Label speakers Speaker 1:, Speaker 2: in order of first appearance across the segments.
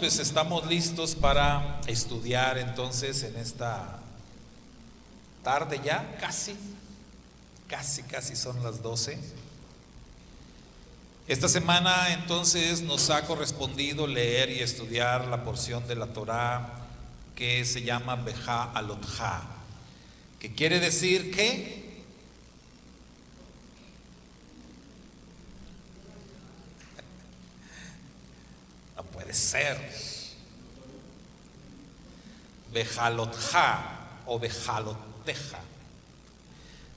Speaker 1: pues estamos listos para estudiar entonces en esta tarde ya, casi son las 12. Esta semana entonces nos ha correspondido leer y estudiar la porción de la Torá que se llama Beja Alotja, que quiere decir que no puede ser. Bejalotja o Bejaloteja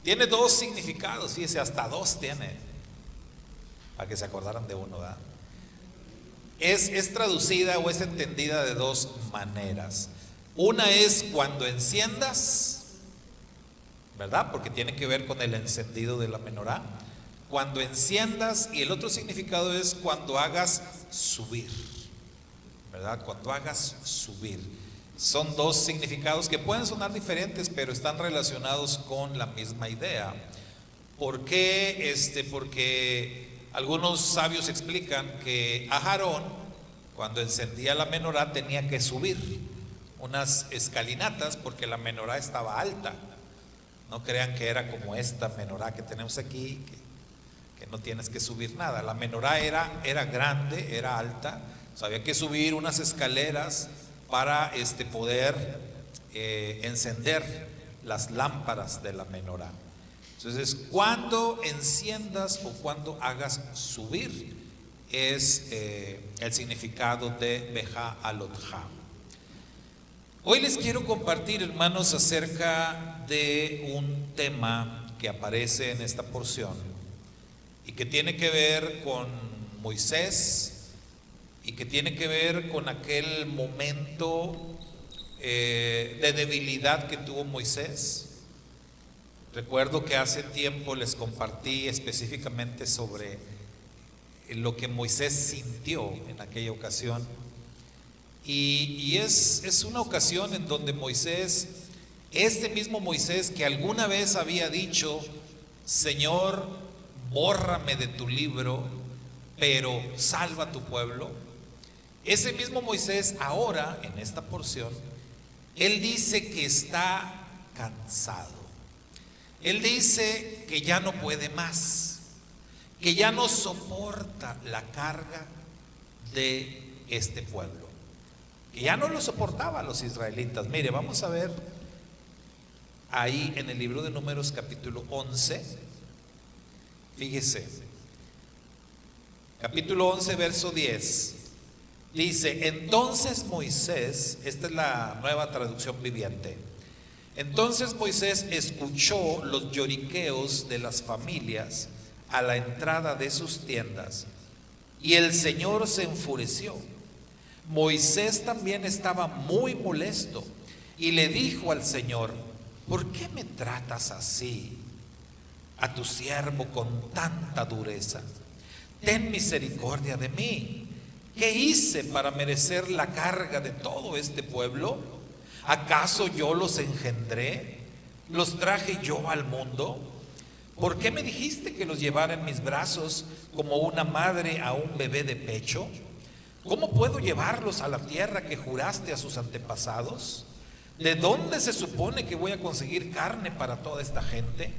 Speaker 1: tiene dos significados, fíjese, hasta dos tiene, para que se acordaran de uno, ¿verdad? Es traducida o es entendida de dos maneras. Una es cuando enciendas, ¿verdad? Porque tiene que ver con el encendido de la menorá. Cuando enciendas, y el otro significado es cuando hagas subir, ¿verdad? Cuando hagas subir. Son dos significados que pueden sonar diferentes, pero están relacionados con la misma idea. ¿Por qué? Porque algunos sabios explican que Aarón, cuando encendía la menorá, tenía que subir unas escalinatas porque la menorá estaba alta. No crean que era como esta menorá que tenemos aquí, que no tienes que subir nada. La menorá era grande, era alta, o sea, había que subir unas escaleras para poder encender las lámparas de la menorá. Entonces, cuando enciendas o cuando hagas subir es el significado de Beja Alotja. Hoy les quiero compartir, hermanos, acerca de un tema que aparece en esta porción y que tiene que ver con Moisés y que tiene que ver con aquel momento de debilidad que tuvo Moisés. Recuerdo que hace tiempo les compartí específicamente sobre lo que Moisés sintió en aquella ocasión. Y es una ocasión en donde Moisés, este mismo Moisés que alguna vez había dicho: Señor, bórrame de tu libro, pero salva a tu pueblo. Ese mismo Moisés ahora, en esta porción, él dice que está cansado. Él dice que ya no puede más, que ya no soporta la carga de este pueblo, que ya no lo soportaba a los israelitas. Mire, vamos a ver ahí en el libro de Números capítulo 11, fíjese, capítulo 11 verso 10, dice: entonces Moisés, esta es la Nueva Traducción Viviente, entonces Moisés escuchó los lloriqueos de las familias a la entrada de sus tiendas, y el Señor se enfureció. Moisés también estaba muy molesto y le dijo al Señor: ¿por qué me tratas así a tu siervo con tanta dureza? Ten misericordia de mí. ¿Qué hice para merecer la carga de todo este pueblo? ¿Acaso yo los engendré? ¿Los traje yo al mundo? ¿Por qué me dijiste que los llevara en mis brazos como una madre a un bebé de pecho? ¿Cómo puedo llevarlos a la tierra que juraste a sus antepasados? ¿De dónde se supone que voy a conseguir carne para toda esta gente?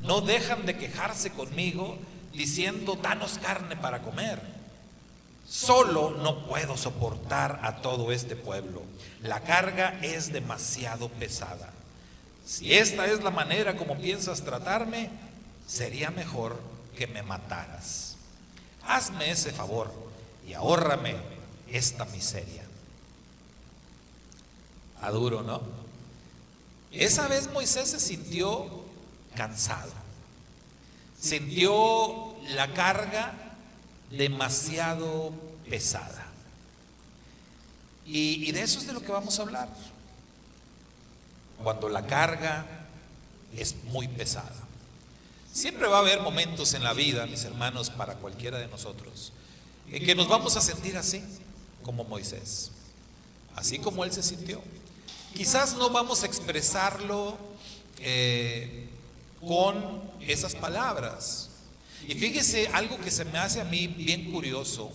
Speaker 1: No dejan de quejarse conmigo diciendo: danos carne para comer. Solo no puedo soportar a todo este pueblo. La carga es demasiado pesada. Si esta es la manera como piensas tratarme, sería mejor que me mataras. Hazme ese favor y ahórrame esta miseria. A duro, ¿no? Esa vez Moisés se sintió cansado. Sintió la carga demasiado pesada. Y de eso es de lo que vamos a hablar. Cuando la carga es muy pesada. Siempre va a haber momentos en la vida, mis hermanos, para cualquiera de nosotros, en que nos vamos a sentir así, como Moisés, así como él se sintió. Quizás no vamos a expresarlo con esas palabras. Y fíjese, algo que se me hace a mí bien curioso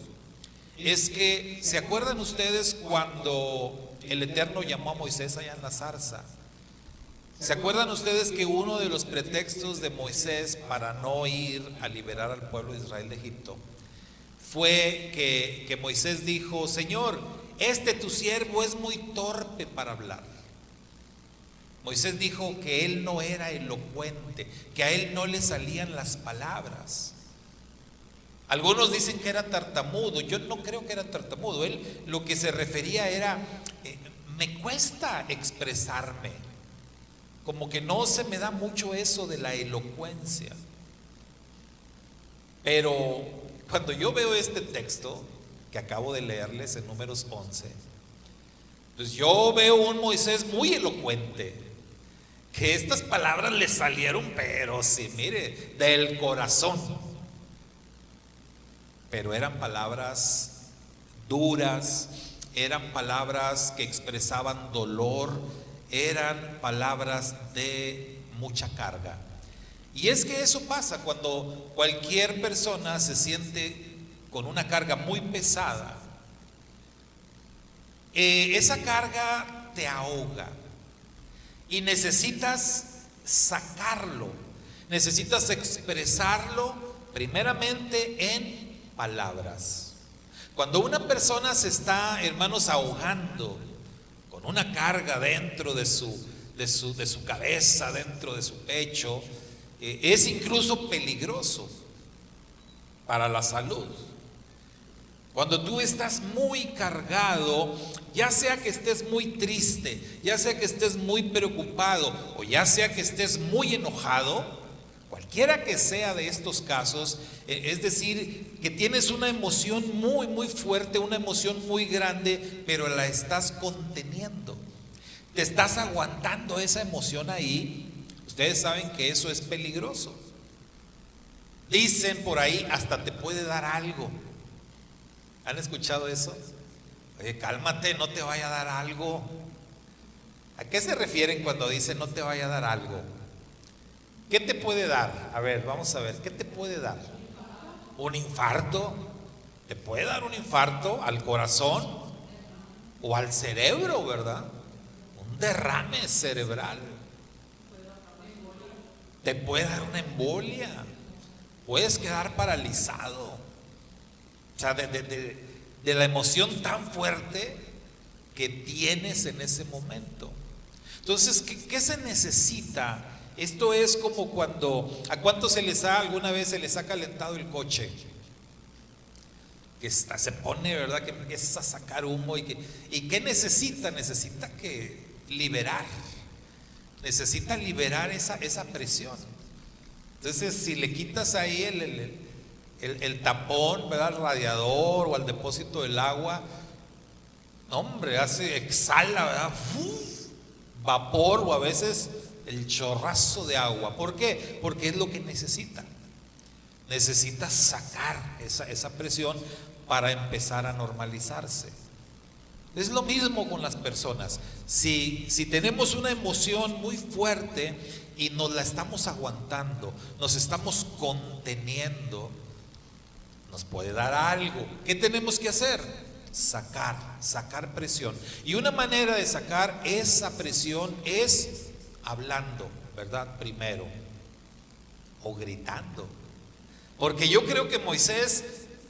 Speaker 1: es que, ¿se acuerdan ustedes cuando el Eterno llamó a Moisés allá en la zarza? ¿Se acuerdan ustedes que uno de los pretextos de Moisés para no ir a liberar al pueblo de Israel de Egipto fue que Moisés dijo: Señor, tu siervo es muy torpe para hablar? Moisés dijo que él no era elocuente, que a él no le salían las palabras. Algunos dicen que era tartamudo. Yo no creo que era tartamudo. Él lo que se refería era, me cuesta expresarme, como que no se me da mucho eso de la elocuencia. Pero cuando yo veo este texto que acabo de leerles en Números 11, pues yo veo un Moisés muy elocuente, que estas palabras le salieron, pero sí, mire, del corazón. Pero eran palabras duras, eran palabras que expresaban dolor, eran palabras de mucha carga. Y es que eso pasa cuando cualquier persona se siente con una carga muy pesada. Esa carga te ahoga y necesitas sacarlo, necesitas expresarlo primeramente en palabras. Cuando una persona se está, hermanos, ahogando con una carga dentro de su cabeza, dentro de su pecho, es incluso peligroso para la salud. Cuando tú estás muy cargado, ya sea que estés muy triste, ya sea que estés muy preocupado, o ya sea que estés muy enojado, cualquiera que sea de estos casos, es decir, que tienes una emoción muy, muy fuerte, una emoción muy grande, pero la estás conteniendo, te estás aguantando esa emoción ahí. Ustedes saben que eso es peligroso. Dicen por ahí, hasta te puede dar algo. ¿Han escuchado eso? Oye, cálmate, no te vaya a dar algo. ¿A qué se refieren cuando dicen no te vaya a dar algo? ¿Qué te puede dar? A ver, vamos a ver, ¿qué te puede dar? ¿Un infarto? ¿Te puede dar un infarto al corazón o al cerebro, verdad? Un derrame cerebral. Te puede dar una embolia. Puedes quedar paralizado. O sea, de la emoción tan fuerte que tienes en ese momento. Entonces, ¿qué se necesita? Esto es como cuando, ¿a cuántos alguna vez se les ha calentado el coche? Que se pone, ¿verdad? Que empieza a sacar humo. ¿Y qué necesita? Necesita liberar esa presión. Entonces, si le quitas ahí el tapón, ¿verdad? Al radiador o al depósito del agua, hombre, exhala, ¿verdad? Vapor, o a veces el chorrazo de agua. ¿Por qué? Porque es lo que necesita sacar esa presión para empezar a normalizarse. Es lo mismo con las personas. Si tenemos una emoción muy fuerte y nos la estamos aguantando, nos estamos conteniendo, nos puede dar algo. ¿Qué tenemos que hacer? Sacar presión. Y una manera de sacar esa presión es hablando, ¿verdad? Primero, o gritando. Porque yo creo que Moisés,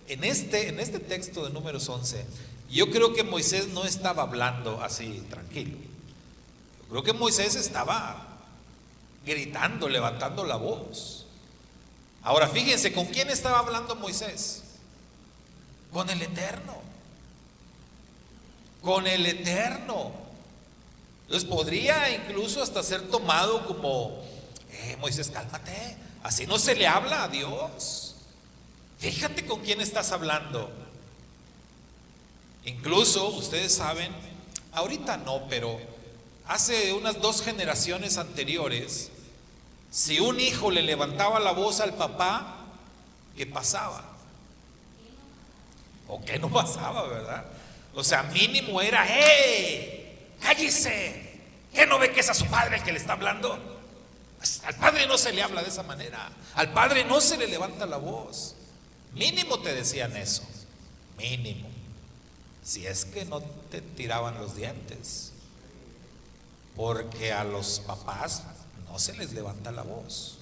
Speaker 1: en este texto de Números 11, yo creo que Moisés no estaba hablando así tranquilo. Yo creo que Moisés estaba gritando, levantando la voz. Ahora fíjense, ¿con quién estaba hablando Moisés? Con el Eterno. Con el Eterno. Entonces podría incluso hasta ser tomado como, Moisés, cálmate, así no se le habla a Dios. Fíjate con quién estás hablando. Incluso ustedes saben, ahorita no, pero hace unas 2 generaciones anteriores, si un hijo le levantaba la voz al papá, ¿qué pasaba? ¿O qué no pasaba, verdad? O sea, mínimo era, cállese, ¿qué no ve que es a su padre el que le está hablando? Al padre no se le habla de esa manera, al padre no se le levanta la voz. Mínimo te decían eso, mínimo. si es que no te tiraban los dientes, porque a los papás no se les levanta la voz.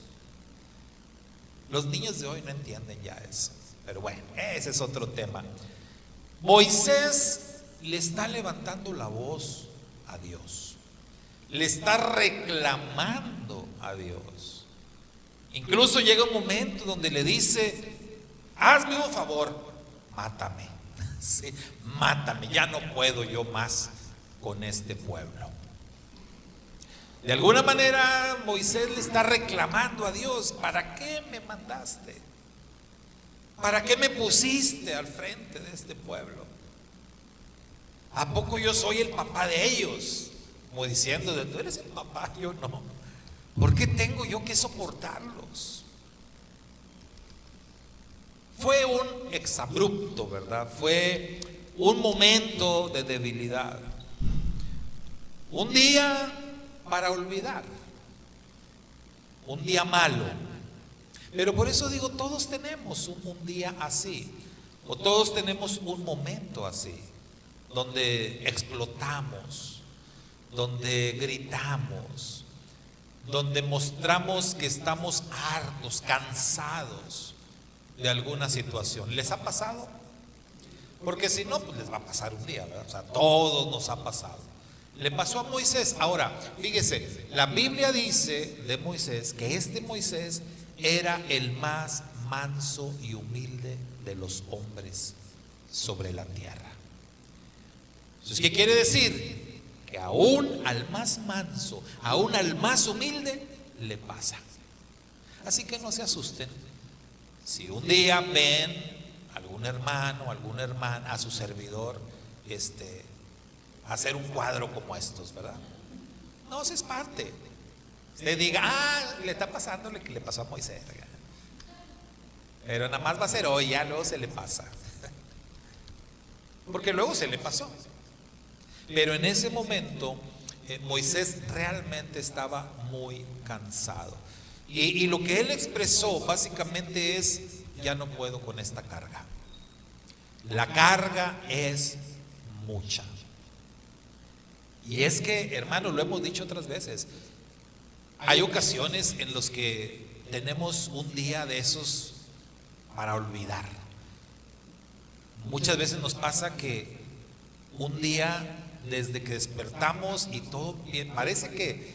Speaker 1: Los niños de hoy no entienden ya eso, pero bueno, ese es otro tema. Moisés le está levantando la voz a Dios, le está reclamando a Dios. Incluso llega un momento donde le dice: hazme un favor, mátame. Sí, mátame, ya no puedo yo más con este pueblo. De alguna manera Moisés le está reclamando a Dios: ¿para qué me mandaste? ¿Para qué me pusiste al frente de este pueblo? ¿A poco yo soy el papá de ellos? Como diciendo: tú eres el papá, yo no. ¿Por qué tengo yo que soportarlos? Fue un exabrupto, ¿verdad? Fue un momento de debilidad. Un día para olvidar. Un día malo. Pero por eso digo, todos tenemos un día así. O todos tenemos un momento así, donde explotamos, donde gritamos, donde mostramos que estamos hartos, cansados de alguna situación. ¿Les ha pasado? Porque si no, pues les va a pasar un día, ¿verdad? O sea, a todos nos ha pasado. Le pasó a Moisés. Ahora, fíjese, la Biblia dice de Moisés que este Moisés era el más manso y humilde de los hombres sobre la tierra. Entonces, ¿qué quiere decir? Que aún al más manso, aún al más humilde, le pasa. Así que no se asusten. Si un día ven algún hermano, alguna hermana, a su servidor, hacer un cuadro como estos, ¿verdad? No se espante. Le diga: le está pasando lo que le pasó a Moisés. Pero nada más va a ser hoy, ya luego se le pasa. Porque luego se le pasó. Pero en ese momento Moisés realmente estaba muy cansado. Y lo que él expresó básicamente es: ya no puedo con esta carga. La carga es mucha. Y es que, hermanos, lo hemos dicho otras veces, hay ocasiones en los que tenemos un día de esos para olvidar. Muchas veces nos pasa que un día, desde que despertamos y todo bien, parece que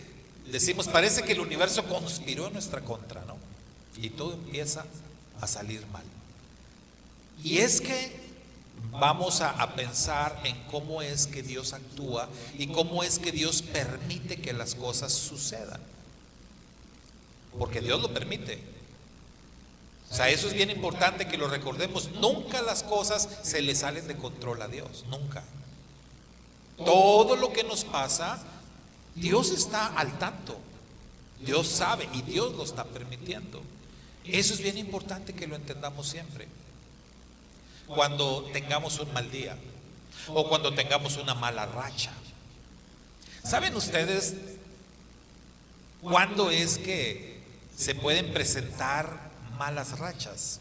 Speaker 1: el universo conspiró en nuestra contra, ¿no? Y todo empieza a salir mal. Y es que vamos a pensar en cómo es que Dios actúa y cómo es que Dios permite que las cosas sucedan. Porque Dios lo permite. O sea, eso es bien importante que lo recordemos. Nunca las cosas se le salen de control a Dios, nunca. Todo lo que nos pasa, Dios está al tanto. Dios sabe y Dios lo está permitiendo. Eso es bien importante que lo entendamos siempre. Cuando tengamos un mal día o cuando tengamos una mala racha. ¿Saben ustedes cuándo es que se pueden presentar malas rachas?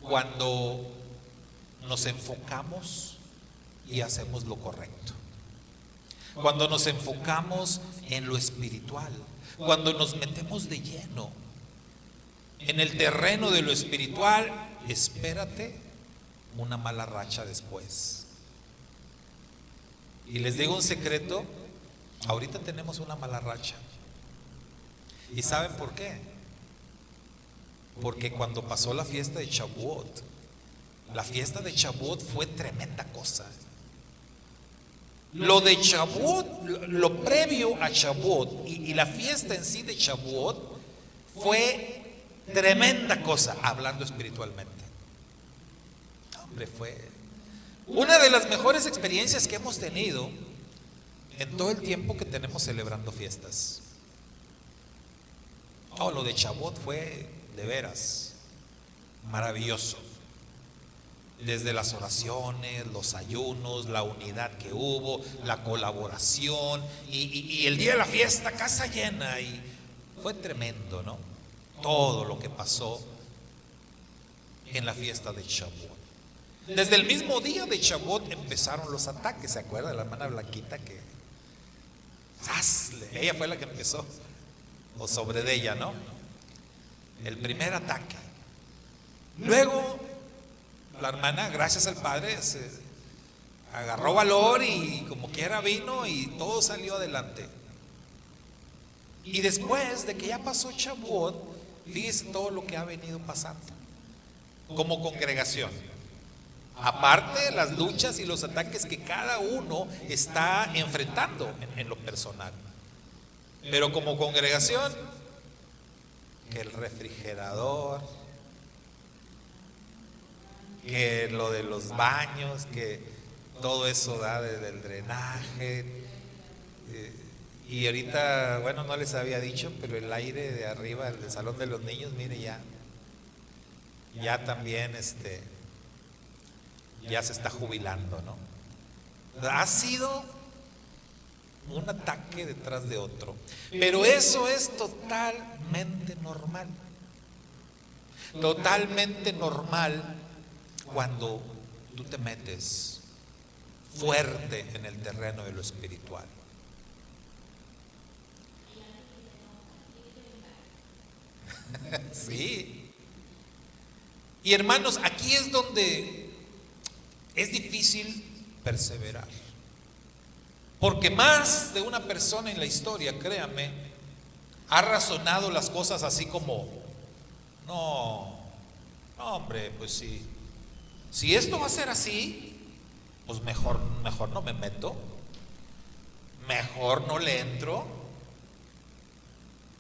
Speaker 1: Cuando nos enfocamos y hacemos lo correcto. Cuando nos enfocamos en lo espiritual. Cuando nos metemos de lleno en el terreno de lo espiritual, espérate una mala racha después. Y les digo un secreto, ahorita tenemos una mala racha. ¿Y saben por qué? Porque cuando pasó la fiesta de Shavuot, la fiesta de Shavuot fue tremenda cosa. Lo de Shavuot, lo previo a Shavuot y la fiesta en sí de Shavuot fue tremenda cosa, hablando espiritualmente. Hombre, fue una de las mejores experiencias que hemos tenido en todo el tiempo que tenemos celebrando fiestas. Lo de Shavuot fue de veras maravilloso. Desde las oraciones, los ayunos, la unidad que hubo, la colaboración y el día de la fiesta, casa llena, y fue tremendo, ¿no? Todo lo que pasó en la fiesta de Shavuot. Desde el mismo día de Shavuot empezaron los ataques. ¿Se acuerda de la hermana Blanquita que ella fue la que empezó? O sobre de ella, ¿no? El primer ataque. Luego la hermana, gracias al Padre, se agarró valor y como quiera vino y todo salió adelante. Y después de que ya pasó Shavuot, fíjese todo lo que ha venido pasando como congregación. Aparte las luchas y los ataques que cada uno está enfrentando en lo personal. Pero como congregación, que el refrigerador, que lo de los baños, que todo eso da del drenaje. Y ahorita, bueno, no les había dicho, pero el aire de arriba, el del salón de los niños, mire, ya también ya se está jubilando, ¿no? Ha sido un ataque detrás de otro, pero eso es totalmente normal. Totalmente normal cuando tú te metes fuerte en el terreno de lo espiritual. Sí. Y hermanos, aquí es donde es difícil perseverar. Porque más de una persona en la historia, créame, ha razonado las cosas así como, no, hombre, pues sí, si esto va a ser así, pues mejor no me meto, mejor no le entro,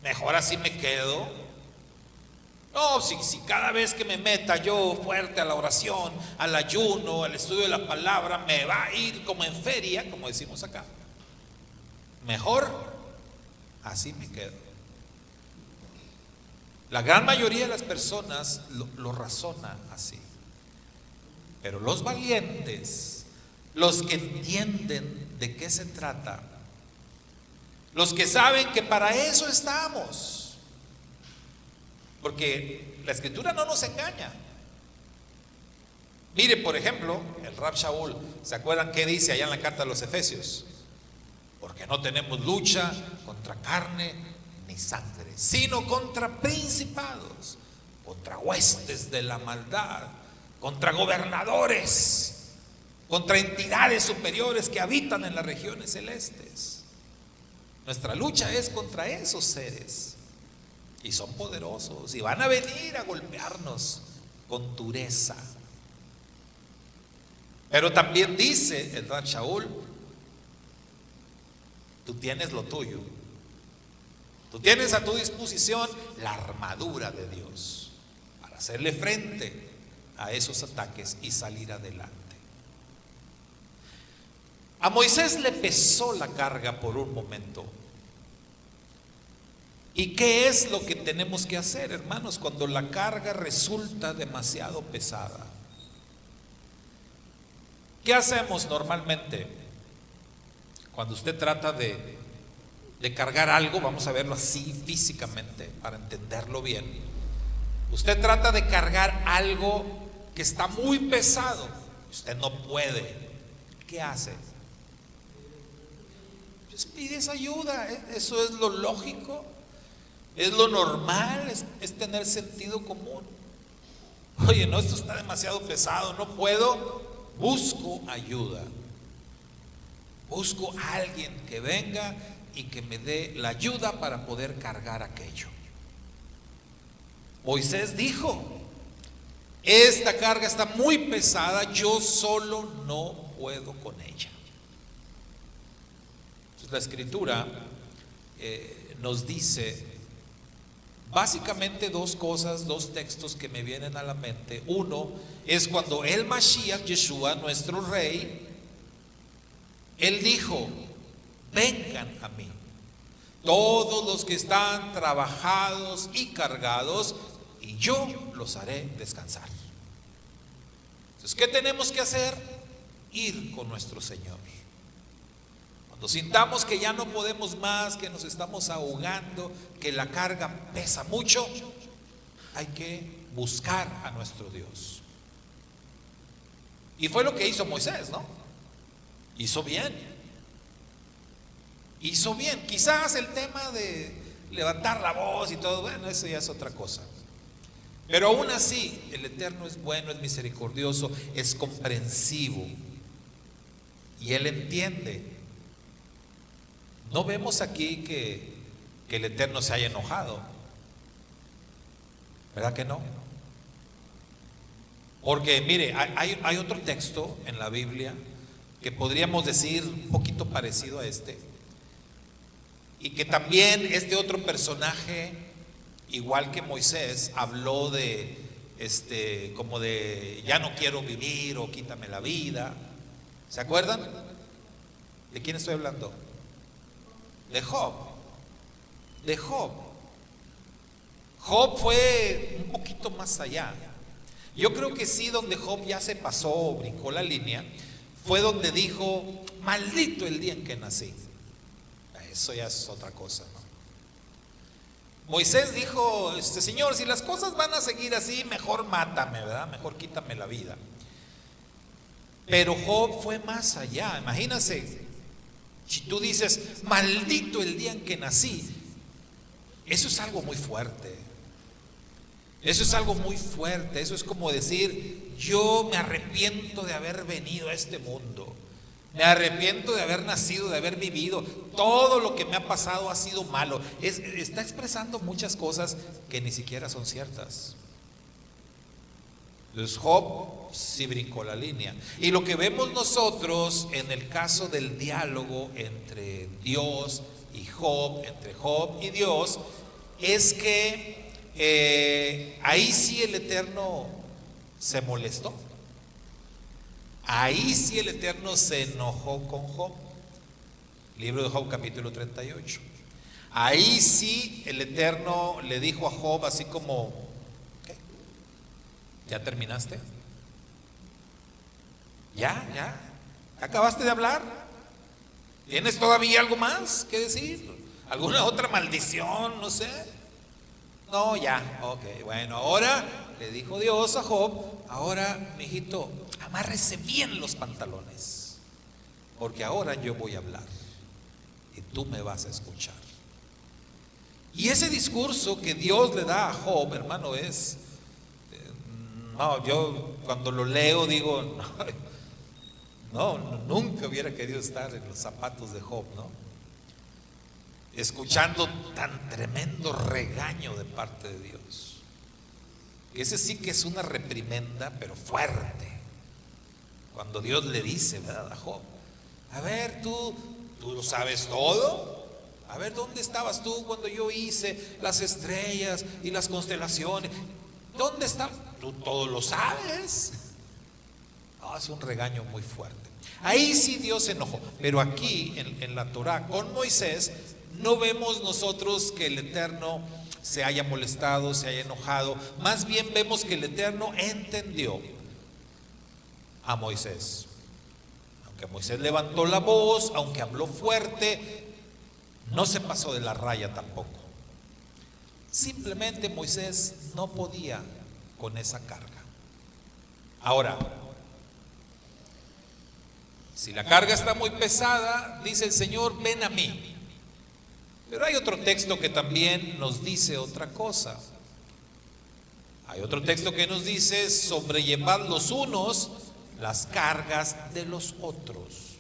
Speaker 1: mejor así me quedo. No, si cada vez que me meta yo fuerte a la oración, al ayuno, al estudio de la palabra, me va a ir como en feria, como decimos acá, mejor así me quedo. La gran mayoría de las personas lo razona así. Pero los valientes, los que entienden de qué se trata, los que saben que para eso estamos, porque la escritura no nos engaña. Mire, por ejemplo, el Rab Shaul, ¿se acuerdan qué dice allá en la carta a los Efesios? Porque no tenemos lucha contra carne ni sangre, sino contra principados, contra huestes de la maldad, contra gobernadores, contra entidades superiores que habitan en las regiones celestes. Nuestra lucha es contra esos seres. Y son poderosos y van a venir a golpearnos con dureza. Pero también dice el Rab Shaul, tú tienes lo tuyo. Tú tienes a tu disposición la armadura de Dios para hacerle frente a esos ataques y salir adelante. A Moisés le pesó la carga por un momento. ¿Y qué es lo que tenemos que hacer, hermanos, cuando la carga resulta demasiado pesada? ¿Qué hacemos normalmente? Cuando usted trata de cargar algo, vamos a verlo así físicamente para entenderlo bien. Usted trata de cargar algo que está muy pesado, usted no puede. ¿Qué hace? Pues pides ayuda, eso es lo lógico. Es lo normal, es tener sentido común. Oye, no, esto está demasiado pesado, no puedo. Busco ayuda. Busco a alguien que venga y que me dé la ayuda para poder cargar aquello. Moisés dijo, esta carga está muy pesada, yo solo no puedo con ella. Entonces la escritura nos dice básicamente dos cosas, dos textos que me vienen a la mente. Uno es cuando el Mashiach, Yeshua, nuestro rey, él dijo, vengan a mí, todos los que están trabajados y cargados, y yo los haré descansar. Entonces, ¿qué tenemos que hacer? Ir con nuestro Señor. Cuando sintamos que ya no podemos más, que nos estamos ahogando, que la carga pesa mucho, hay que buscar a nuestro Dios. Y fue lo que hizo Moisés, ¿no? Hizo bien. Hizo bien. Quizás el tema de levantar la voz y todo, bueno, eso ya es otra cosa. Pero aún así, el Eterno es bueno, es misericordioso, es comprensivo. Y Él entiende. No vemos aquí que el Eterno se haya enojado. ¿Verdad que no? Porque mire, hay otro texto en la Biblia que podríamos decir un poquito parecido a este, y que también este otro personaje, igual que Moisés, habló de como de ya no quiero vivir o quítame la vida. ¿Se acuerdan? ¿De quién estoy hablando? De Job. De Job. Job fue un poquito más allá. Yo creo que sí, donde Job ya se pasó, brincó la línea, fue donde dijo, maldito el día en que nací. Eso ya es otra cosa, ¿no? Moisés dijo, Señor, si las cosas van a seguir así, mejor mátame, ¿verdad? Mejor quítame la vida. Pero Job fue más allá. Imagínense, si tú dices, maldito el día en que nací, eso es algo muy fuerte. Eso es algo muy fuerte. Eso es como decir, yo me arrepiento de haber venido a este mundo. Me arrepiento de haber nacido, de haber vivido. Todo lo que me ha pasado ha sido malo. Está expresando muchas cosas que ni siquiera son ciertas. Entonces Job sí brincó la línea. Y lo que vemos nosotros en el caso del diálogo entre Dios y Job, entre Job y Dios, es que ahí sí el Eterno se molestó. Ahí sí el Eterno se enojó con Job. Libro de Job, capítulo 38. Ahí sí el Eterno le dijo a Job así como, ¿qué? ¿Ya terminaste? ¿Ya? ¿Acabaste de hablar? ¿Tienes todavía algo más que decir? ¿Alguna otra maldición? No sé. No, ya, ok, bueno, ahora le dijo Dios a Job, ahora, mijito, amárrese bien los pantalones, porque ahora yo voy a hablar y tú me vas a escuchar. Y ese discurso que Dios le da a Job, hermano, es, no, yo cuando lo leo digo, no, nunca hubiera querido estar en los zapatos de Job, ¿no? Escuchando tan tremendo regaño de parte de Dios. Ese sí que es una reprimenda, pero fuerte. Cuando Dios le dice, ¿verdad?, a Job, a ver, tú lo sabes todo. A ver, ¿dónde estabas tú cuando yo hice las estrellas y las constelaciones? ¿Dónde estabas? Tú todo lo sabes. No, es un regaño muy fuerte. Ahí sí Dios se enojó. Pero aquí en la Torah con Moisés no vemos nosotros que el Eterno se haya molestado, se haya enojado. Más bien vemos que el Eterno entendió a Moisés. Aunque Moisés levantó la voz, aunque habló fuerte, no se pasó de la raya tampoco. Simplemente Moisés no podía con esa carga. Ahora, si la carga está muy pesada, dice el Señor, ven a mí. Pero hay otro texto que también nos dice otra cosa. Hay otro texto que nos dice, sobrellevad los unos las cargas de los otros.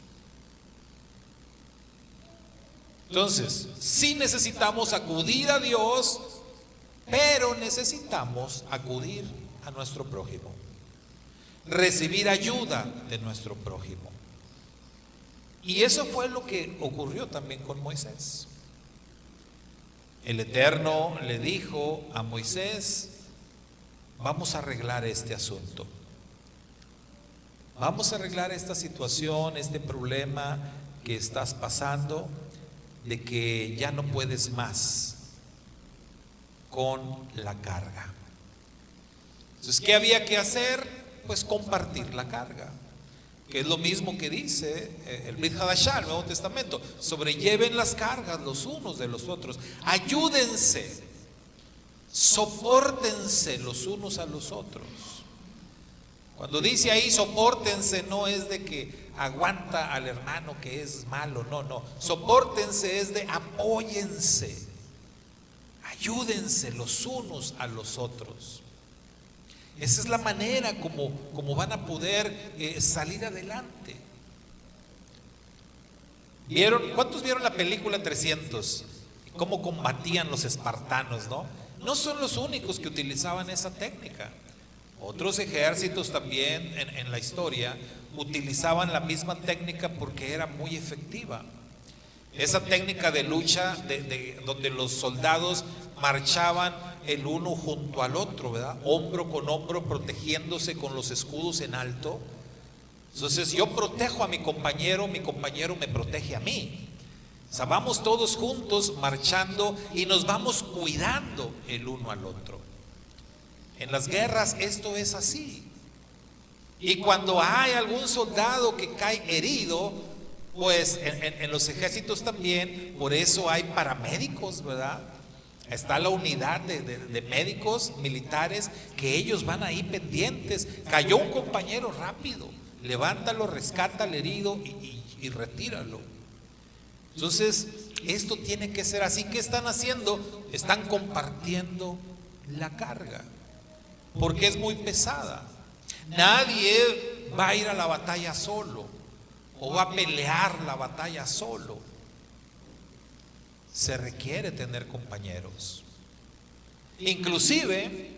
Speaker 1: Entonces, sí necesitamos acudir a Dios, pero necesitamos acudir a nuestro prójimo, recibir ayuda de nuestro prójimo. Y eso fue lo que ocurrió también con Moisés. El Eterno le dijo a Moisés, vamos a arreglar este asunto. Vamos a arreglar esta situación, este problema que estás pasando, de que ya no puedes más con la carga. Entonces, ¿qué había que hacer? Pues compartir la carga, que es lo mismo que dice el Brit Hadashah, el Nuevo Testamento. Sobrelleven las cargas los unos de los otros, ayúdense, sopórtense los unos a los otros. Cuando dice ahí sopórtense, no es de que aguanta al hermano que es malo, no, no. Sopórtense es de apóyense, ayúdense los unos a los otros. Esa es la manera como van a poder salir adelante. ¿Cuántos vieron la película 300? Cómo combatían los espartanos, ¿no? No son los únicos que utilizaban esa técnica. Otros ejércitos también en la historia utilizaban la misma técnica porque era muy efectiva. Esa técnica de lucha donde los soldados marchaban el uno junto al otro, ¿verdad? Hombro con hombro, protegiéndose con los escudos en alto. Entonces yo protejo a mi compañero me protege a mí. O sea, vamos todos juntos marchando y nos vamos cuidando el uno al otro. En las guerras esto es así. Y cuando hay algún soldado que cae herido, pues en los ejércitos también, por eso hay paramédicos, ¿verdad? Está la unidad de médicos militares que ellos van ahí pendientes. Cayó un compañero, rápido, levántalo, rescata al herido y retíralo. Entonces, esto tiene que ser así. ¿Qué están haciendo? Están compartiendo la carga, porque es muy pesada. Nadie va a ir a la batalla solo o va a pelear la batalla solo. Se requiere tener compañeros. Inclusive,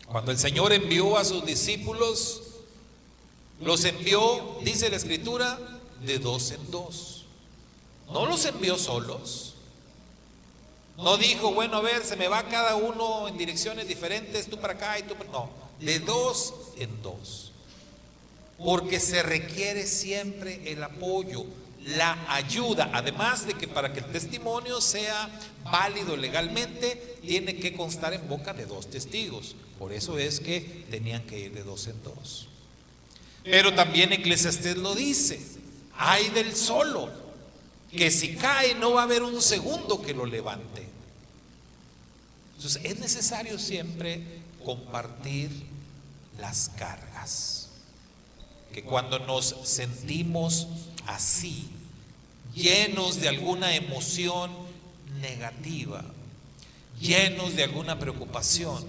Speaker 1: cuando el Señor envió a sus discípulos, los envió, dice la Escritura, de dos en dos. No los envió solos. No dijo, bueno, a ver, se me va cada uno en direcciones diferentes, tú para acá y tú para acá. No, de dos en dos. Porque se requiere siempre el apoyo, la ayuda. Además de que para que el testimonio sea válido legalmente, tiene que constar en boca de dos testigos. Por eso es que tenían que ir de dos en dos. Pero también Eclesiastés lo dice: ay del solo, que si cae no va a haber un segundo que lo levante. Entonces es necesario siempre compartir las cargas. Que cuando nos sentimos así, llenos de alguna emoción negativa, llenos de alguna preocupación,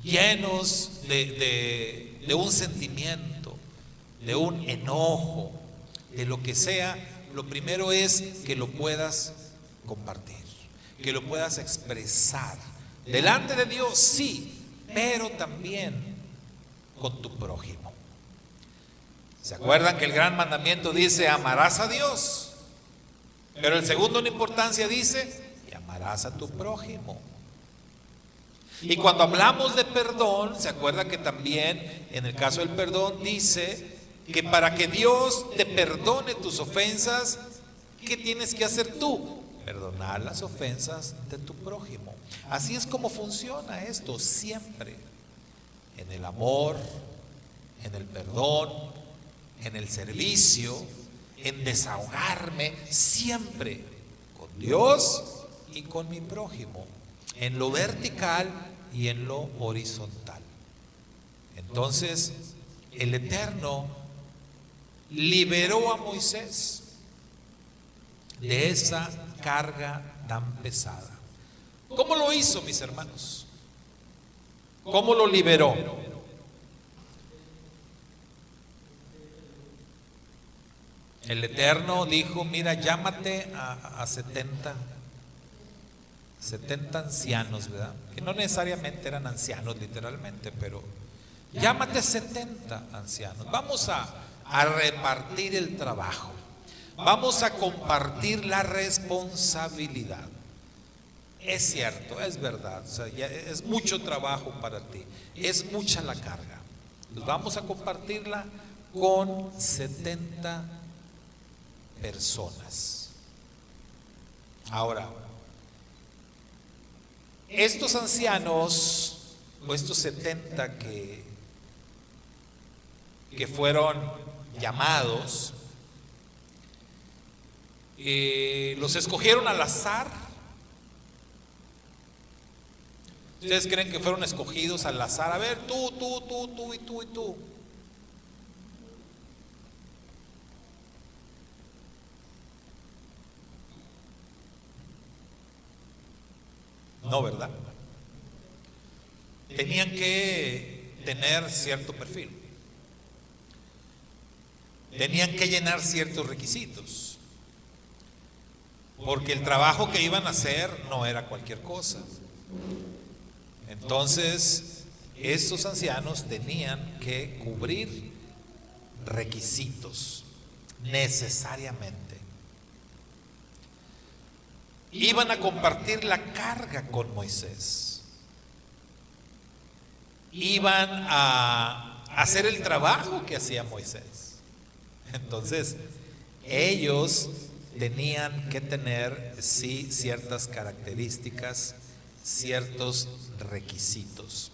Speaker 1: llenos de un sentimiento, de un enojo, de lo que sea, lo primero es que lo puedas compartir, que lo puedas expresar delante de Dios, sí, pero también con tu prójimo. ¿Se acuerdan que el gran mandamiento dice amarás a Dios? Pero el segundo en importancia dice y amarás a tu prójimo. Y cuando hablamos de perdón, ¿se acuerda que también en el caso del perdón dice que para que Dios te perdone tus ofensas, ¿qué tienes que hacer tú? Perdonar las ofensas de tu prójimo. Así es como funciona esto siempre. En el amor, en el perdón, en el servicio, en desahogarme, siempre con Dios y con mi prójimo, en lo vertical y en lo horizontal. Entonces, el Eterno liberó a Moisés de esa carga tan pesada. ¿Cómo lo hizo, mis hermanos? ¿Cómo lo liberó? El Eterno dijo: mira, llámate a 70 ancianos, ¿verdad? Que no necesariamente eran ancianos literalmente, pero llámate 70 ancianos. Vamos a repartir el trabajo. Vamos a compartir la responsabilidad. Es cierto, es verdad, o sea, ya es mucho trabajo para ti, es mucha la carga. Pues vamos a compartirla con 70 personas. Ahora, estos ancianos o estos 70 que fueron llamados, los escogieron al azar. ¿Ustedes creen que fueron escogidos al azar? A ver, tú y tú y tú. No, ¿verdad? Tenían que tener cierto perfil. Tenían que llenar ciertos requisitos. Porque el trabajo que iban a hacer no era cualquier cosa. Entonces, estos ancianos tenían que cubrir requisitos necesariamente. Iban a compartir la carga con Moisés. Iban a hacer el trabajo que hacía Moisés. Entonces, ellos tenían que tener, sí, ciertas características, ciertos requisitos.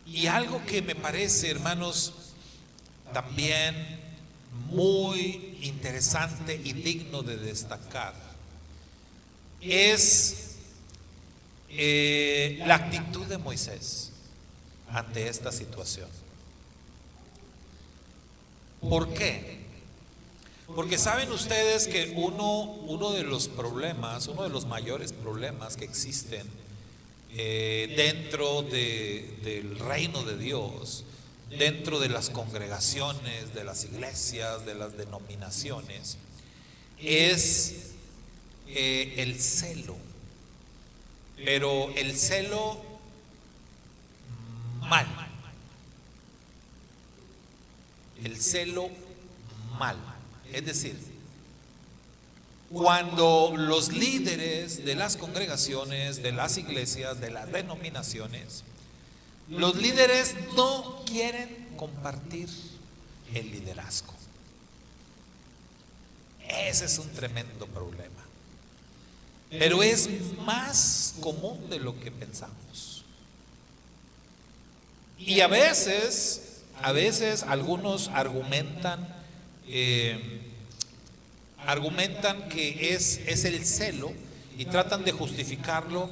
Speaker 1: Y algo que me parece, hermanos, también muy interesante y digno de destacar es la actitud de Moisés ante esta situación. ¿Por qué? Porque saben ustedes que uno de los problemas, uno de los mayores problemas que existen dentro del reino de Dios, dentro de las congregaciones, de las iglesias, de las denominaciones, es el celo. Pero el celo mal. El celo mal. Es decir, cuando los líderes de las congregaciones, de las iglesias, de las denominaciones, los líderes no quieren compartir el liderazgo. Ese es un tremendo problema. Pero es más común de lo que pensamos. Y a veces algunos argumentan que es el celo y tratan de justificarlo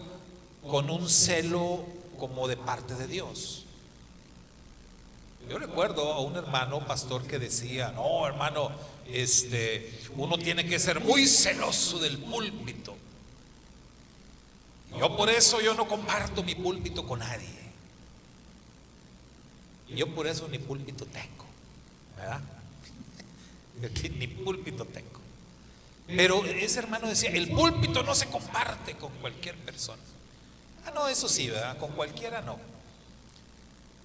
Speaker 1: con un celo como de parte de Dios. Yo recuerdo a un hermano pastor que decía: no, hermano, uno tiene que ser muy celoso del púlpito. Yo por eso yo no comparto mi púlpito con nadie. Yo por eso ni púlpito tengo, ¿verdad? Ni púlpito tengo. Pero ese hermano decía: el púlpito no se comparte con cualquier persona. Ah, no, eso sí, ¿verdad? Con cualquiera no.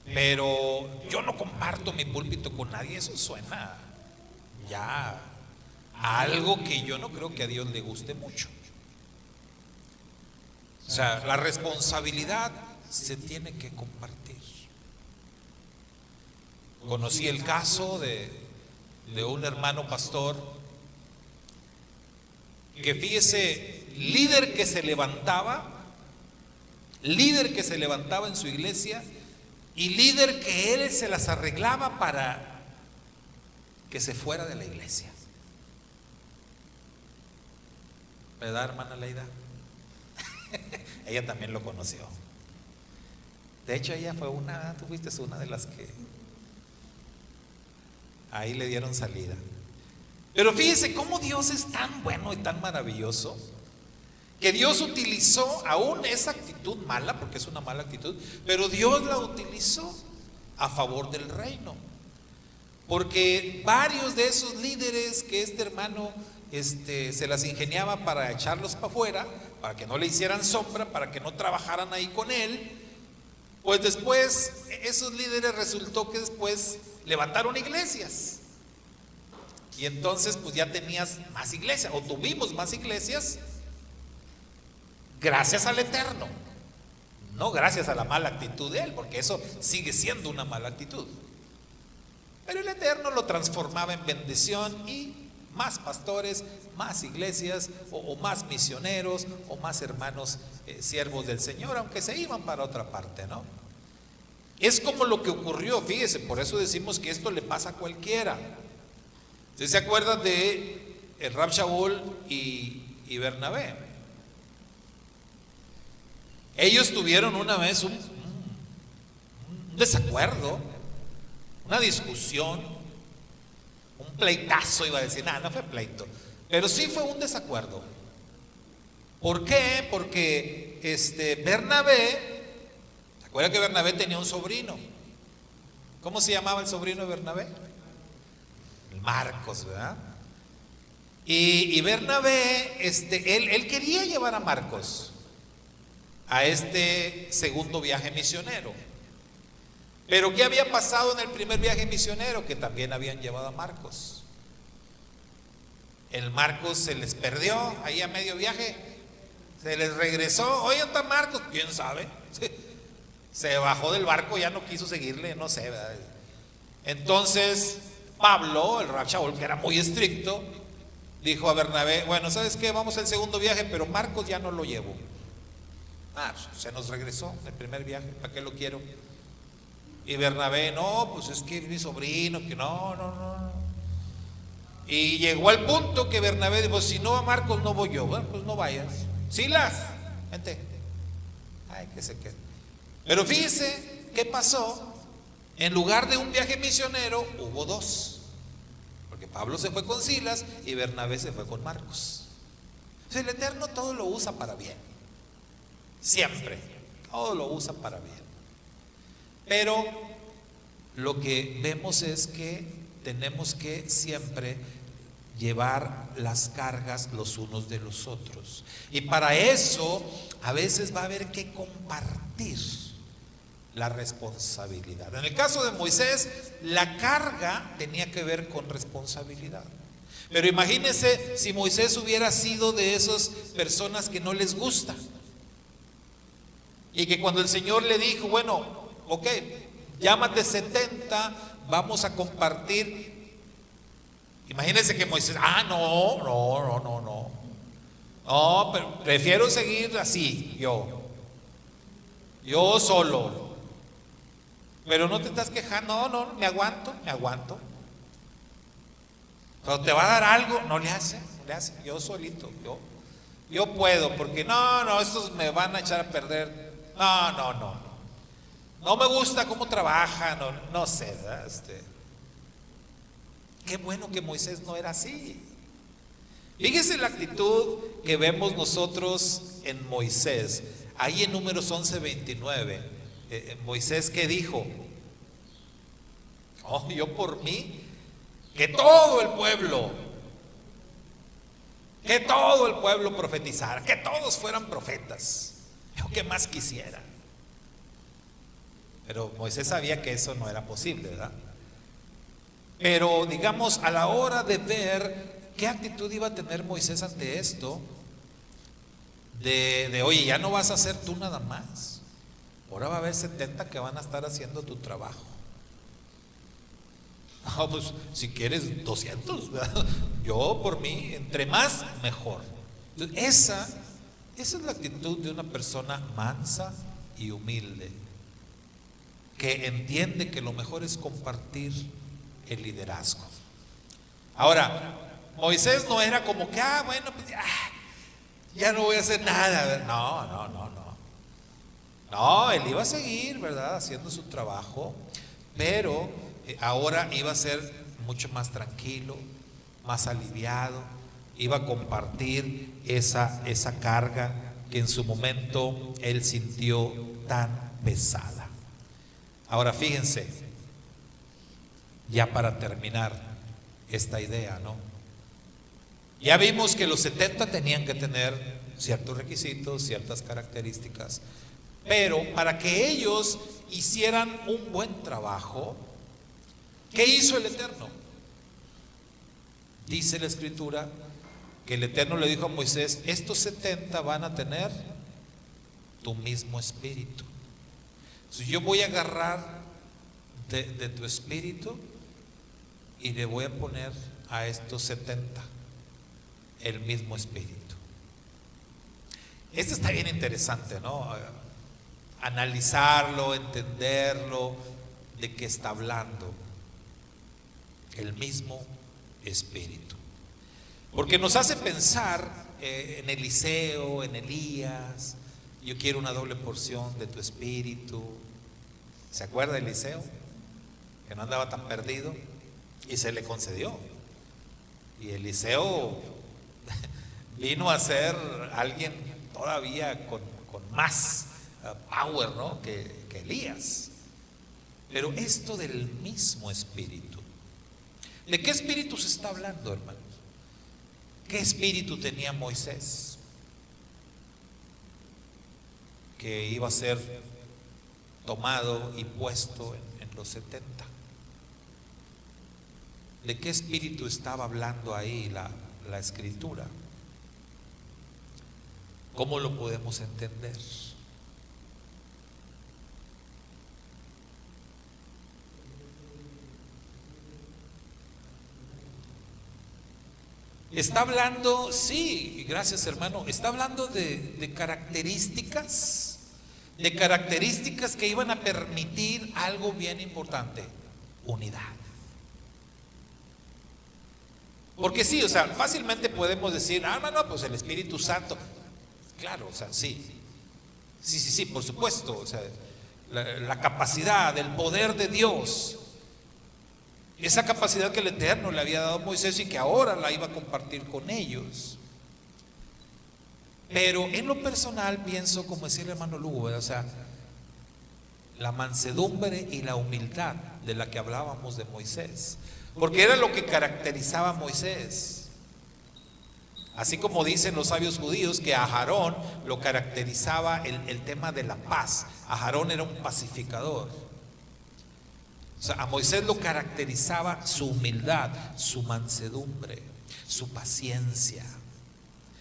Speaker 1: Pero yo no comparto mi púlpito con nadie. Eso suena ya a algo que yo no creo que a Dios le guste mucho. O sea, la responsabilidad se tiene que compartir. Conocí el caso de un hermano pastor que, fíjese, líder que se levantaba en su iglesia, y líder que él se las arreglaba para que se fuera de la iglesia. ¿Verdad, hermana Leida? Ella también lo conoció. De hecho, ella fue tú fuiste una de las que ahí le dieron salida. Pero fíjese cómo Dios es tan bueno y tan maravilloso, que Dios utilizó aún esa actitud mala, porque es una mala actitud, pero Dios la utilizó a favor del reino. Porque varios de esos líderes que este hermano se las ingeniaba para echarlos para afuera, para que no le hicieran sombra, para que no trabajaran ahí con él, pues después esos líderes resultó que después levantaron iglesias. Y entonces pues ya tenías más iglesias, o tuvimos más iglesias, gracias al Eterno, no gracias a la mala actitud de él, porque eso sigue siendo una mala actitud. Pero el Eterno lo transformaba en bendición, y más pastores, más iglesias, o más misioneros, o más hermanos siervos del Señor, aunque se iban para otra parte, ¿no? Es como lo que ocurrió, fíjese, por eso decimos que esto le pasa a cualquiera. ¿Ustedes se acuerdan de Rab Shaul y Bernabé? Ellos tuvieron una vez un desacuerdo, una discusión, un pleitazo, iba a decir, nada, no fue pleito, pero sí fue un desacuerdo. ¿Por qué? Porque Bernabé, ¿se acuerda que Bernabé tenía un sobrino? ¿Cómo se llamaba el sobrino de Bernabé? El Marcos, ¿verdad? Y Bernabé, él quería llevar a Marcos a este segundo viaje misionero. Pero ¿qué había pasado en el primer viaje misionero? Que también habían llevado a Marcos. El Marcos se les perdió ahí a medio viaje, se les regresó. Oye, ¿está Marcos? ¿Quién sabe? Se bajó del barco, ya no quiso seguirle, no sé, ¿verdad? Entonces Pablo, el Rab Shaul, que era muy estricto, dijo a Bernabé, bueno, ¿sabes qué? Vamos al segundo viaje, pero Marcos ya no lo llevo. Se nos regresó el primer viaje, ¿para qué lo quiero? Y Bernabé, no, pues es que es mi sobrino, que no. Y llegó al punto que Bernabé dijo, si no va Marcos, no voy yo. Bueno, pues no vayas. Silas, vente. Ay, que se quede. Pero fíjese qué pasó. En lugar de un viaje misionero, hubo dos. Porque Pablo se fue con Silas y Bernabé se fue con Marcos. O sea, el Eterno todo lo usa para bien. Siempre. Todo lo usa para bien. Pero lo que vemos es que tenemos que siempre llevar las cargas los unos de los otros. Y para eso a veces va a haber que compartir la responsabilidad. En el caso de Moisés, la carga tenía que ver con responsabilidad. Pero imagínense si Moisés hubiera sido de esas personas que no les gusta. Y que cuando el Señor le dijo, bueno, ok, llámate 70, vamos a compartir. Imagínense que Moisés, no, pero prefiero seguir así, yo solo. Pero no te estás quejando, no, me aguanto. Pero te va a dar algo, no le hace, yo solito, yo puedo, porque no, estos me van a echar a perder. No me gusta cómo trabajan, no sé, ¿verdad? Qué bueno que Moisés no era así. Fíjese la actitud que vemos nosotros en Moisés. Ahí en Números 11:29, Moisés, ¿qué dijo? Yo por mí, que todo el pueblo profetizara, que todos fueran profetas. Yo qué más quisiera. Pero Moisés sabía que eso no era posible, ¿verdad? Pero digamos, a la hora de ver qué actitud iba a tener Moisés ante esto, oye, ya no vas a hacer tú nada más, ahora va a haber 70 que van a estar haciendo tu trabajo. Pues si quieres 200, ¿verdad? Yo por mí, entre más mejor. Entonces, esa es la actitud de una persona mansa y humilde, que entiende que lo mejor es compartir el liderazgo. Ahora, Moisés no era como que, bueno, pues ya no voy a hacer nada. No, él iba a seguir, ¿verdad?, haciendo su trabajo, pero ahora iba a ser mucho más tranquilo, más aliviado, iba a compartir esa carga que en su momento él sintió tan pesada. Ahora fíjense, ya para terminar esta idea, ¿no? Ya vimos que los 70 tenían que tener ciertos requisitos, ciertas características, pero para que ellos hicieran un buen trabajo, ¿qué hizo el Eterno? Dice la Escritura que el Eterno le dijo a Moisés, estos 70 van a tener tu mismo espíritu. Entonces yo voy a agarrar de tu espíritu y le voy a poner a estos 70 el mismo espíritu. Esto está bien interesante, ¿no? Analizarlo, entenderlo, de qué está hablando. El mismo espíritu. Porque nos hace pensar en Eliseo, en Elías, yo quiero una doble porción de tu espíritu. ¿Se acuerda de Eliseo? Que no andaba tan perdido y se le concedió. Y Eliseo vino a ser alguien todavía con más power, ¿no? que Elías. Pero esto del mismo espíritu, ¿de qué espíritu se está hablando, hermanos? ¿Qué espíritu tenía Moisés? Que iba a ser tomado y puesto en los 70. ¿De qué espíritu estaba hablando ahí la escritura? ¿Cómo lo podemos entender? Está hablando, sí, gracias hermano, está hablando de características que iban a permitir algo bien importante: unidad. Porque sí, o sea, fácilmente podemos decir, no, pues el Espíritu Santo. Claro, o sea, sí, por supuesto, o sea, la capacidad, el poder de Dios, esa capacidad que el Eterno le había dado a Moisés y que ahora la iba a compartir con ellos. Pero en lo personal pienso, como decía el hermano Lugo, o sea, la mansedumbre y la humildad de la que hablábamos de Moisés, porque era lo que caracterizaba a Moisés. Así como dicen los sabios judíos que a Aarón lo caracterizaba el tema de la paz. Aarón era un pacificador. O sea, a Moisés lo caracterizaba su humildad, su mansedumbre, su paciencia.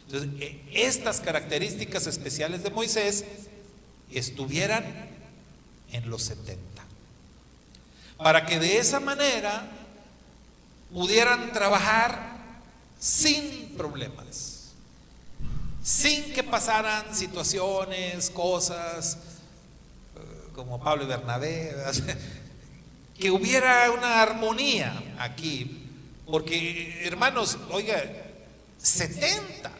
Speaker 1: Entonces, estas características especiales de Moisés estuvieran en los 70, para que de esa manera pudieran trabajar sin problemas, sin que pasaran situaciones, cosas como Pablo y Bernabé, que hubiera una armonía aquí. Porque hermanos, oiga, 70,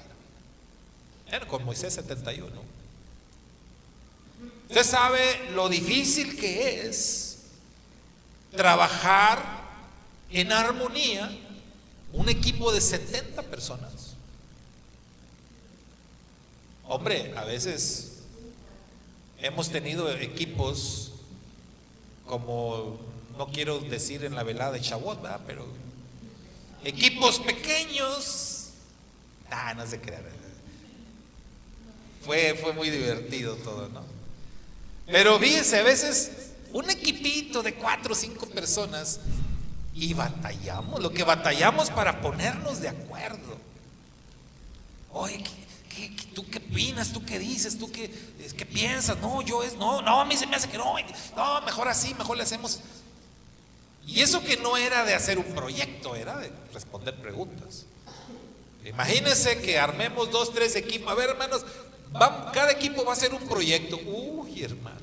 Speaker 1: con Moisés 71. Usted sabe lo difícil que es trabajar en armonía un equipo de 70 personas. Hombre, a veces hemos tenido equipos como, no quiero decir en la velada de Shavuot, ¿verdad? Pero equipos pequeños, no se crean. Fue muy divertido todo, ¿no? Pero fíjense, a veces un equipito de 4 o 5 personas y batallamos, lo que batallamos para ponernos de acuerdo. Oye, ¿tú qué opinas? ¿Tú qué dices? ¿Tú qué piensas? No, a mí se me hace que no, mejor así, mejor le hacemos. Y eso que no era de hacer un proyecto, era de responder preguntas. Imagínense que armemos 2, 3 equipos. A ver, hermanos, cada equipo va a hacer un proyecto. Uy, hermano.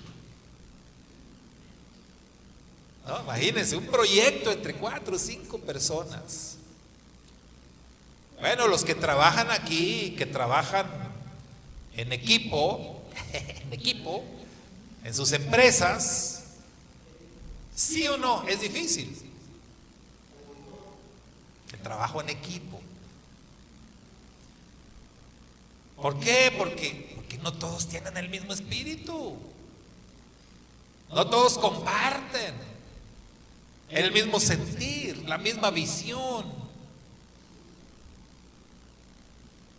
Speaker 1: No, imagínense, un proyecto entre 4 o 5 personas. Bueno, los que trabajan aquí, que trabajan en equipo, en sus empresas, ¿sí o no? Es difícil el trabajo en equipo. ¿Por qué? Porque no todos tienen el mismo espíritu, no todos comparten el mismo sentir, la misma visión,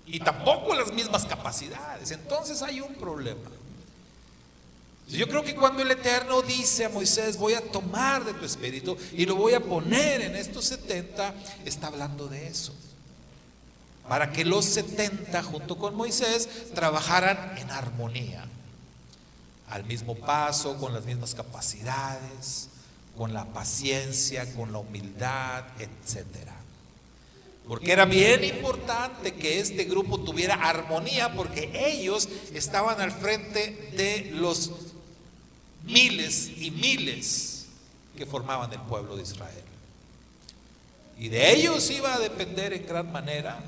Speaker 1: y tampoco las mismas capacidades. Entonces hay un problema. Yo creo que cuando el Eterno dice a Moisés, voy a tomar de tu espíritu y lo voy a poner en estos 70, está hablando de eso, para que los 70 junto con Moisés trabajaran en armonía, al mismo paso, con las mismas capacidades, con la paciencia, con la humildad, etcétera. Porque era bien importante que este grupo tuviera armonía, porque ellos estaban al frente de los miles y miles que formaban el pueblo de Israel. Y de ellos iba a depender en gran manera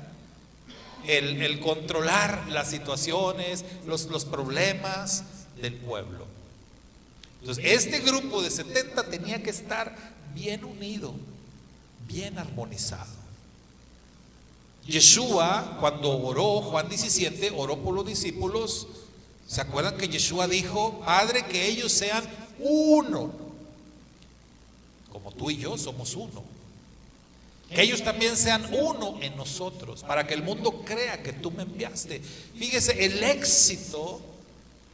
Speaker 1: el controlar las situaciones, los problemas del pueblo. Entonces, este grupo de 70 tenía que estar bien unido, bien armonizado. Yeshua, cuando oró, Juan 17, oró por los discípulos. ¿Se acuerdan que Yeshua dijo: Padre, que ellos sean uno, como tú y yo somos uno? Que ellos también sean uno en nosotros, para que el mundo crea que tú me enviaste. Fíjese, el éxito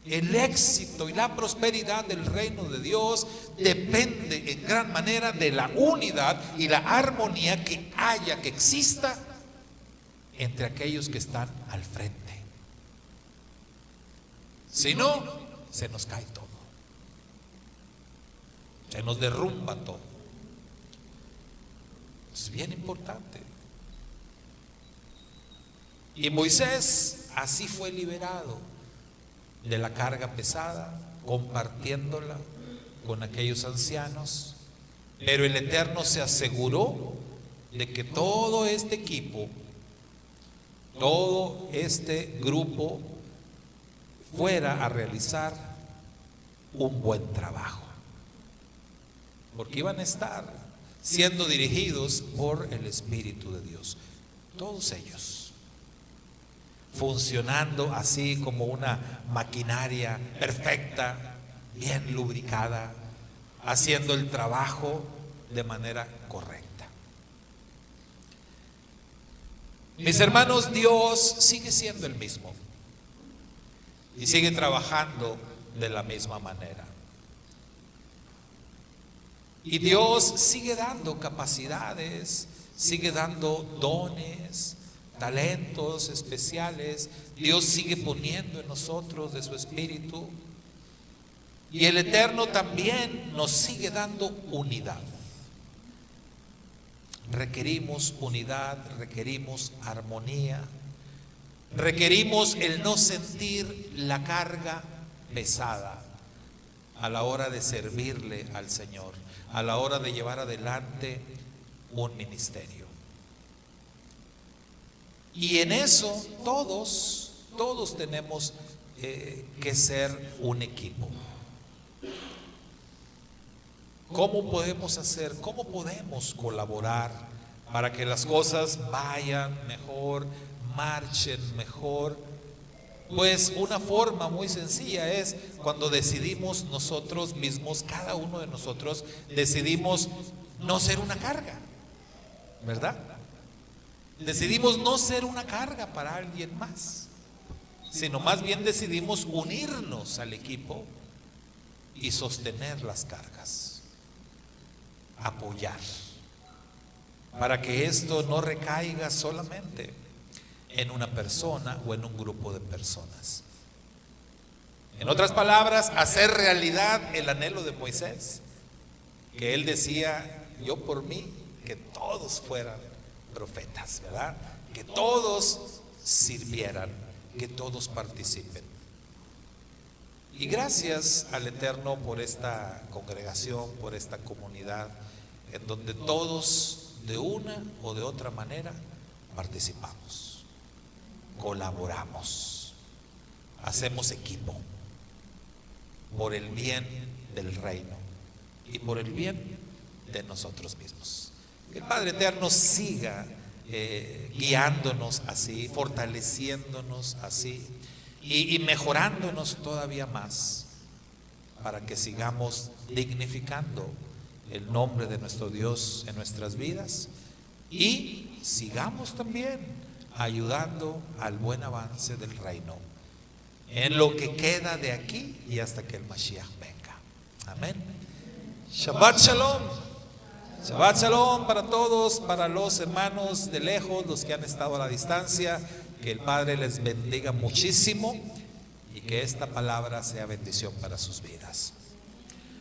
Speaker 1: y la prosperidad del reino de Dios depende en gran manera de la unidad y la armonía que exista entre aquellos que están al frente. Si no, se nos cae todo, se nos derrumba todo. Es bien importante. Y Moisés así fue liberado de la carga pesada, compartiéndola con aquellos ancianos. Pero el Eterno se aseguró de que todo este equipo, todo este grupo fuera a realizar un buen trabajo, porque iban a estar siendo dirigidos por el Espíritu de Dios, todos ellos funcionando así como una maquinaria perfecta, bien lubricada, haciendo el trabajo de manera correcta. Mis hermanos, Dios sigue siendo el mismo y sigue trabajando de la misma manera. Y Dios sigue dando capacidades, sigue dando dones, talentos especiales. Dios sigue poniendo en nosotros de su Espíritu. Y el Eterno también nos sigue dando unidad. Requerimos unidad, requerimos armonía, requerimos el no sentir la carga pesada a la hora de servirle al Señor, a la hora de llevar adelante un ministerio. Y en eso todos tenemos que ser un equipo. ¿Cómo podemos hacer? ¿Cómo podemos colaborar para que las cosas vayan mejor, marchen mejor? Pues una forma muy sencilla es cuando decidimos nosotros mismos, cada uno de nosotros, decidimos no ser una carga, ¿verdad? Decidimos no ser una carga para alguien más, sino más bien decidimos unirnos al equipo y sostener las cargas, apoyar, para que esto no recaiga solamente en una persona o en un grupo de personas. En otras palabras, hacer realidad el anhelo de Moisés, que él decía: yo por mí que todos fueran profetas, ¿verdad? Que todos sirvieran, que todos participen. Y gracias al Eterno por esta congregación, por esta comunidad, en donde todos de una o de otra manera participamos, colaboramos, hacemos equipo por el bien del reino y por el bien de nosotros mismos. Que el Padre Eterno siga guiándonos así, fortaleciéndonos así y mejorándonos todavía más, para que sigamos dignificando el nombre de nuestro Dios en nuestras vidas y sigamos también ayudando al buen avance del reino en lo que queda de aquí y hasta que el Mashiach venga. Amén. Shabbat Shalom. Shabbat Shalom para todos, para los hermanos de lejos, los que han estado a la distancia. Que el Padre les bendiga muchísimo y que esta palabra sea bendición para sus vidas.